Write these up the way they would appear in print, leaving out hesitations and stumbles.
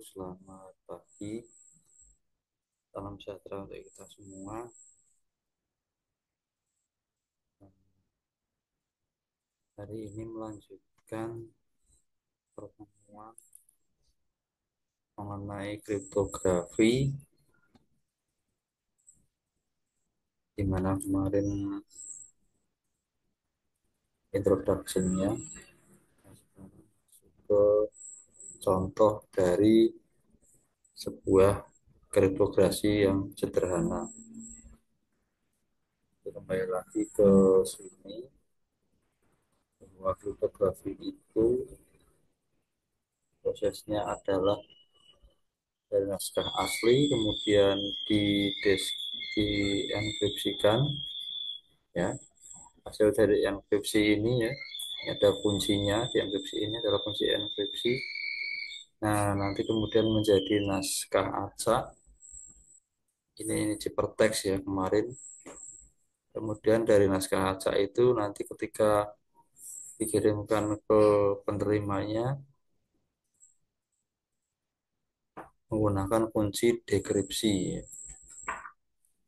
selamat pagi, salam sejahtera untuk kita semua. Hari ini melanjutkan pertemuan mengenai kriptografi, di mana kemarin introduction-nya ke contoh dari sebuah kriptografi yang sederhana. Kembali lagi ke sini, bahwa kriptografi itu prosesnya adalah dari naskah asli kemudian dienkripsikan, ya, hasil dari enkripsi ini, ya, ini ada kuncinya. Di enkripsi ini adalah kunci enkripsi. Nah, nanti kemudian menjadi naskah acak. Ini ciphertext ya kemarin. Kemudian dari naskah acak itu nanti ketika dikirimkan ke penerimanya menggunakan kunci dekripsi, ya,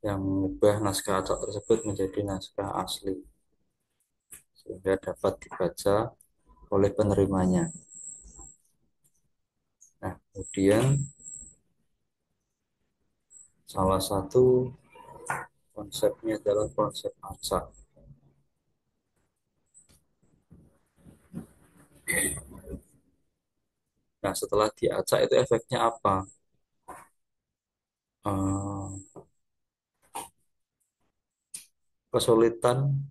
yang mengubah naskah acak tersebut menjadi naskah asli sehingga dapat dibaca oleh penerimanya. Nah, kemudian salah satu konsepnya adalah konsep acak. Nah, setelah diacak itu efeknya apa? Eh, Kesulitan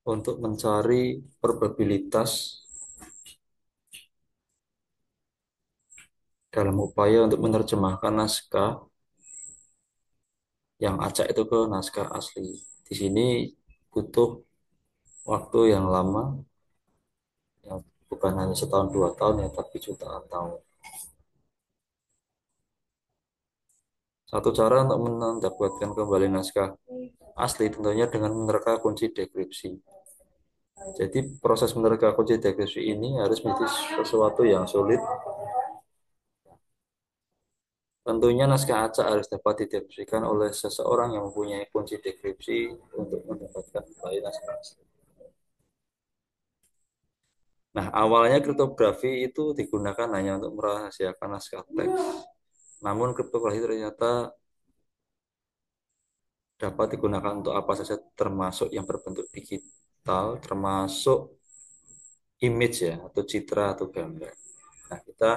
untuk mencari probabilitas dalam upaya untuk menerjemahkan naskah yang acak itu ke naskah asli. Di sini butuh waktu yang lama, yang bukan hanya setahun 2 tahun ya, tapi jutaan tahun. Satu cara untuk mendapatkan kembali naskah asli tentunya dengan menerka kunci dekripsi. Jadi proses menerka kunci dekripsi ini harus menjadi sesuatu yang sulit. Tentunya naskah acak harus dapat didekripsikan oleh seseorang yang mempunyai kunci dekripsi untuk mendapatkan kembali naskah asli. Nah, awalnya kriptografi itu digunakan hanya untuk merahasiakan naskah teks. Namun kriptografi ternyata dapat digunakan untuk apa saja, termasuk yang berbentuk digital, termasuk image ya, atau citra atau gambar. Nah, kita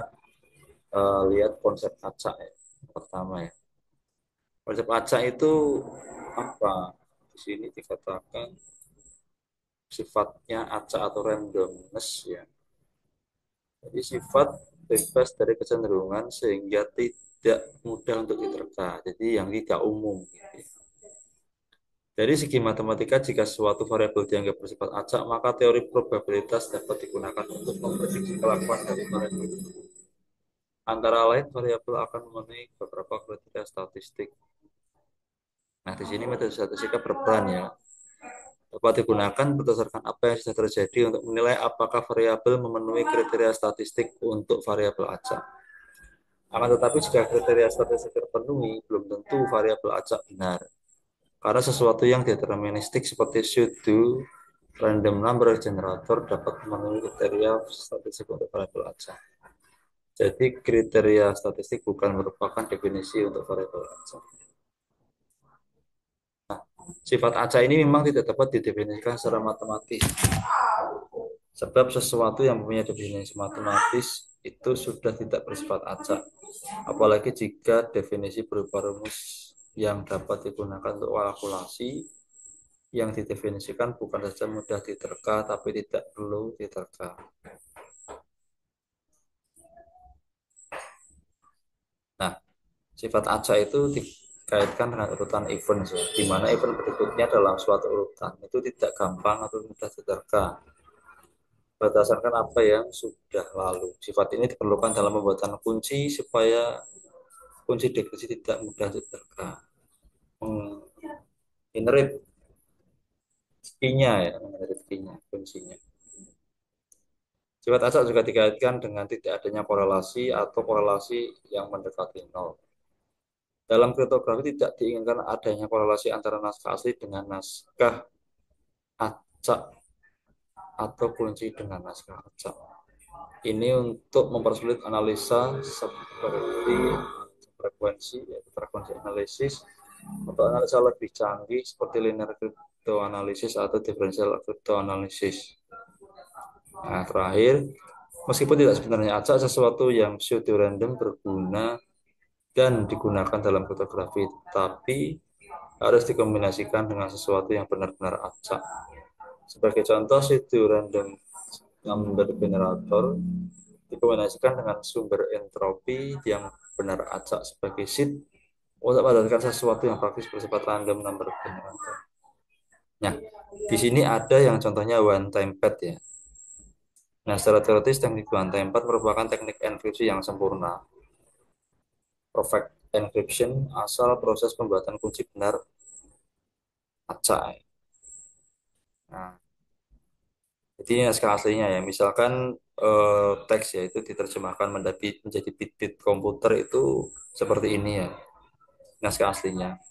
lihat konsep acak ya, pertama ya. Konsep acak itu apa? Di sini dikatakan sifatnya acak atau randomness ya. Jadi sifat bebas dari kecenderungan sehingga tidak mudah untuk diterka. Jadi yang tidak umum. Dari segi matematika, jika suatu variabel dianggap bersifat acak, maka teori probabilitas dapat digunakan untuk memprediksi kelakuan dari variabel itu. Antara lain, variabel akan memenuhi beberapa kriteria statistik. Nah, di sini metode statistika berperan ya. Dapat digunakan berdasarkan apa yang sudah terjadi untuk menilai apakah variabel memenuhi kriteria statistik untuk variabel acak. Akan tetapi jika kriteria statistik terpenuhi, belum tentu variabel acak benar. Karena sesuatu yang deterministik seperti pseudo random number generator dapat memenuhi kriteria statistik untuk variabel acak. Jadi kriteria statistik bukan merupakan definisi untuk variabel acak. Sifat acak ini memang tidak dapat didefinisikan secara matematis. Sebab sesuatu yang mempunyai definisi matematis itu sudah tidak bersifat acak. Apalagi jika definisi berupa rumus yang dapat digunakan untuk kalkulasi yang didefinisikan bukan saja mudah diterka, tapi tidak perlu diterka. Nah, sifat acak itu dikaitkan dengan urutan event, ya, di mana event berikutnya dalam suatu urutan itu tidak gampang atau mudah diterka berdasarkan apa yang sudah lalu. Sifat ini diperlukan dalam pembuatan kunci supaya kunci dekripsi tidak mudah diterka. Inherit key-nya ya, inherit key-nya, kuncinya. Sifat acak juga dikaitkan dengan tidak adanya korelasi atau korelasi yang mendekati nol. Dalam kriptografi tidak diinginkan adanya korelasi antara naskah asli dengan naskah acak atau kunci dengan naskah acak. Ini untuk mempersulit analisa seperti frekuensi, yaitu frekuensi analisis, untuk analisa lebih canggih seperti linear cryptanalysis atau differential cryptanalysis. Nah, terakhir, meskipun tidak sebenarnya acak, sesuatu yang pseudo random berguna dan digunakan dalam kriptografi, tapi harus dikombinasikan dengan sesuatu yang benar-benar acak. Sebagai contoh, pseudo random number generator dikombinasikan dengan sumber entropi yang benar acak sebagai seed untuk mendapatkan sesuatu yang praktis bersifat random number generator. Nah, di sini ada yang contohnya one time pad ya. Nah, secara teoritis teknik one time pad merupakan teknik enkripsi yang sempurna, perfect encryption, asal proses pembuatan kunci benar acak. Nah, jadi ini naskah aslinya ya. Misalkan teks ya itu diterjemahkan menjadi bit-bit komputer itu seperti ini ya, naskah aslinya.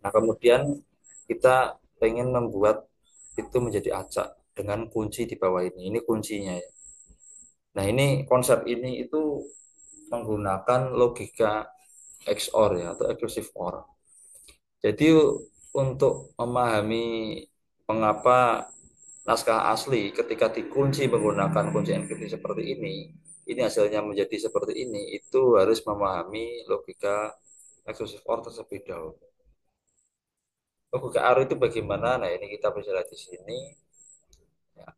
Nah, kemudian kita pengen membuat itu menjadi acak dengan kunci di bawah ini. Ini kuncinya ya. Nah, ini konsep ini itu menggunakan logika XOR ya atau exclusive OR. Jadi untuk memahami mengapa naskah asli ketika dikunci menggunakan kunci enkripsi seperti ini hasilnya menjadi seperti ini, itu harus memahami logika exclusive OR tersebut dahulu. Logika OR itu bagaimana? Nah, ini kita bisa lihat di sini. Ya.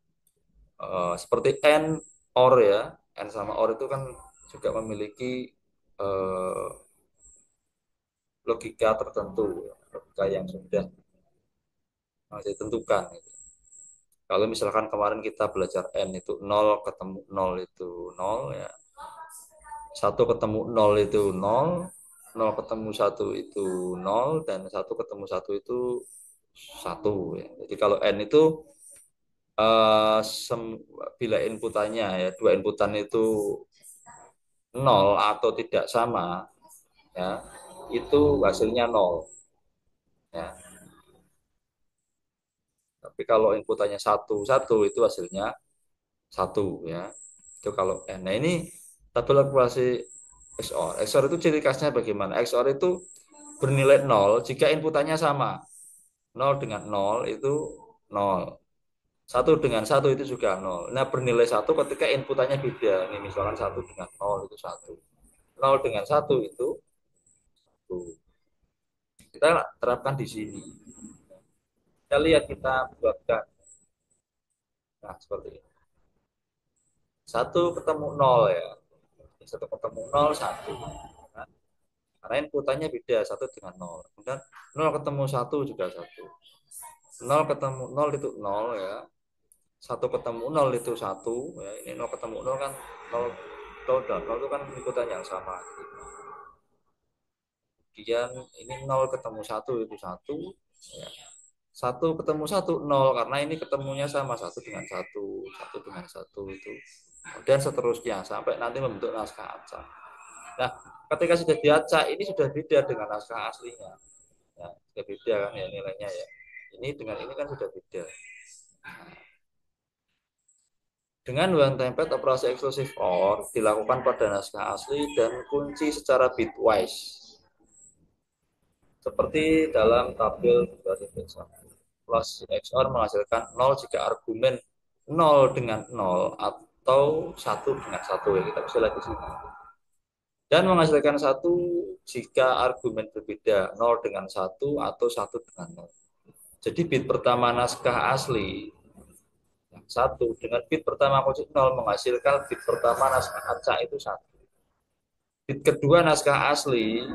Seperti N OR ya, N sama OR itu kan juga memiliki eh, logika tertentu, ya. Logika yang sudah ditentukan. Gitu. Kalau misalkan kemarin kita belajar N itu nol ketemu nol itu nol ya, satu ketemu nol itu nol, nol ketemu satu itu nol, dan satu ketemu satu itu satu ya. Jadi kalau N itu eh, bila inputannya ya dua inputan itu nol atau tidak sama ya, itu hasilnya nol ya. Tapi kalau inputannya satu satu itu hasilnya satu ya. Itu kalau N. Nah, ini tabel akumulasi XOR. XOR itu ciri khasnya bagaimana? XOR itu bernilai nol jika inputannya sama. Nol dengan nol itu nol. Satu dengan satu itu juga nol. Nah, bernilai satu ketika inputannya beda. Ini misalkan satu dengan nol itu satu. Nol dengan satu itu satu. Kita terapkan di sini. Kita lihat kita buatkan. Nah, seperti ini. Satu ketemu nol ya. Satu ketemu nol satu. Nah, karena inputannya beda satu dengan nol. Kemudian nol ketemu satu juga satu. Nol ketemu nol itu nol ya. Satu ketemu nol itu satu ya. Ini nol ketemu nol kan nol nol dan nol itu kan inputan yang sama. Kemudian ini nol ketemu satu itu satu ya. Satu ketemu satu nol karena ini ketemunya sama satu dengan satu, satu dengan satu itu. Kemudian seterusnya sampai nanti membentuk naskah acak. Nah, ketika sudah diacak ini sudah beda dengan naskah aslinya. Ya, sudah beda kan ya nilainya ya. Ini dengan ini kan sudah beda. Dengan one time pad operasi eksklusif OR dilakukan pada naskah asli dan kunci secara bitwise. Seperti dalam tabel plus XOR menghasilkan 0 jika argumen 0 dengan 0 atau 1 dengan 1 ya kita bisa lihat di sini. Dan menghasilkan 1 jika argumen berbeda 0 dengan 1 atau 1 dengan 0. Jadi bit pertama naskah asli yang 1 dengan bit pertama kunci 0 menghasilkan bit pertama naskah acak itu 1. Bit kedua naskah asli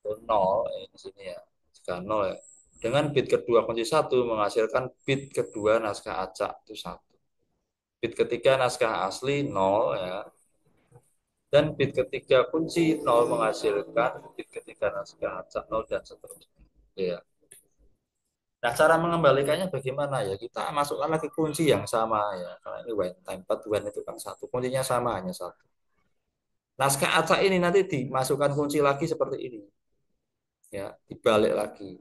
itu 0 di sini ya. Jika 0 ya. Dengan bit kedua kunci 1 menghasilkan bit kedua naskah acak itu 1. Bit ketiga naskah asli 0 ya. Dan bit ketiga kunci 0 menghasilkan bit ketiga naskah acak 0 dan seterusnya. Ya. Nah, cara mengembalikannya bagaimana ya? Kita masukkan lagi kunci yang sama ya. Karena ini when time, but when itu kan satu. Kuncinya sama, hanya satu. Naskah acak ini nanti dimasukkan kunci lagi seperti ini. Ya, dibalik lagi.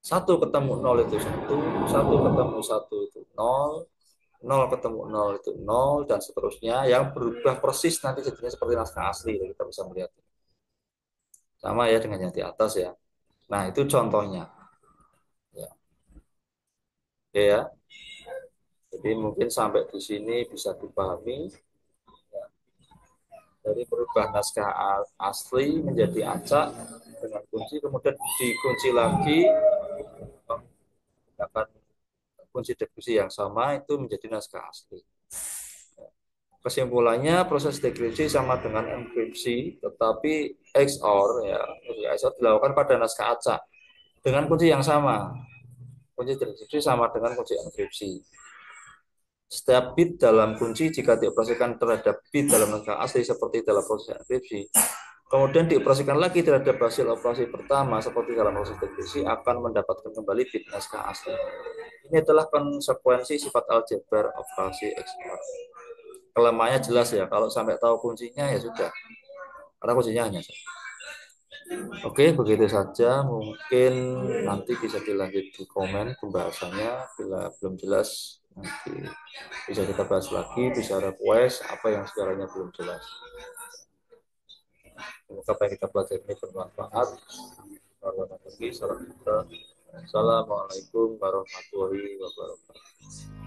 Satu ketemu nol itu satu, satu ketemu satu itu nol, nol ketemu nol itu nol, dan seterusnya. Yang berubah persis nanti jadinya seperti naskah asli. Kita bisa melihat. Sama ya dengan yang di atas ya. Nah, itu contohnya. Ya, oke ya. Jadi mungkin sampai di sini bisa dipahami. Ya, dari merubah naskah asli menjadi acak dengan kunci, kemudian dikunci lagi menggunakan kunci dekripsi yang sama itu menjadi naskah asli. Kesimpulannya proses dekripsi sama dengan enkripsi, tetapi XOR ya, XOR dilakukan pada naskah acak dengan kunci yang sama. Kunci dekripsi sama dengan kunci enkripsi. Setiap bit dalam kunci jika dioperasikan terhadap bit dalam naskah asli seperti dalam proses enkripsi, kemudian dioperasikan lagi terhadap hasil operasi pertama seperti dalam proses dekripsi akan mendapatkan kembali bit naskah asli. Ini adalah konsekuensi sifat aljabar operasi XOR. Kelemahannya jelas ya, kalau sampai tahu kuncinya ya sudah, karena kuncinya hanya satu. Oke, begitu saja. Mungkin nanti bisa dilanjut di komen pembahasannya. Bila belum jelas, nanti bisa kita bahas lagi, bisa request apa yang sekiranya belum jelas. Semoga apa yang kita pelajari ini bermanfaat. Assalamualaikum warahmatullahi wabarakatuh.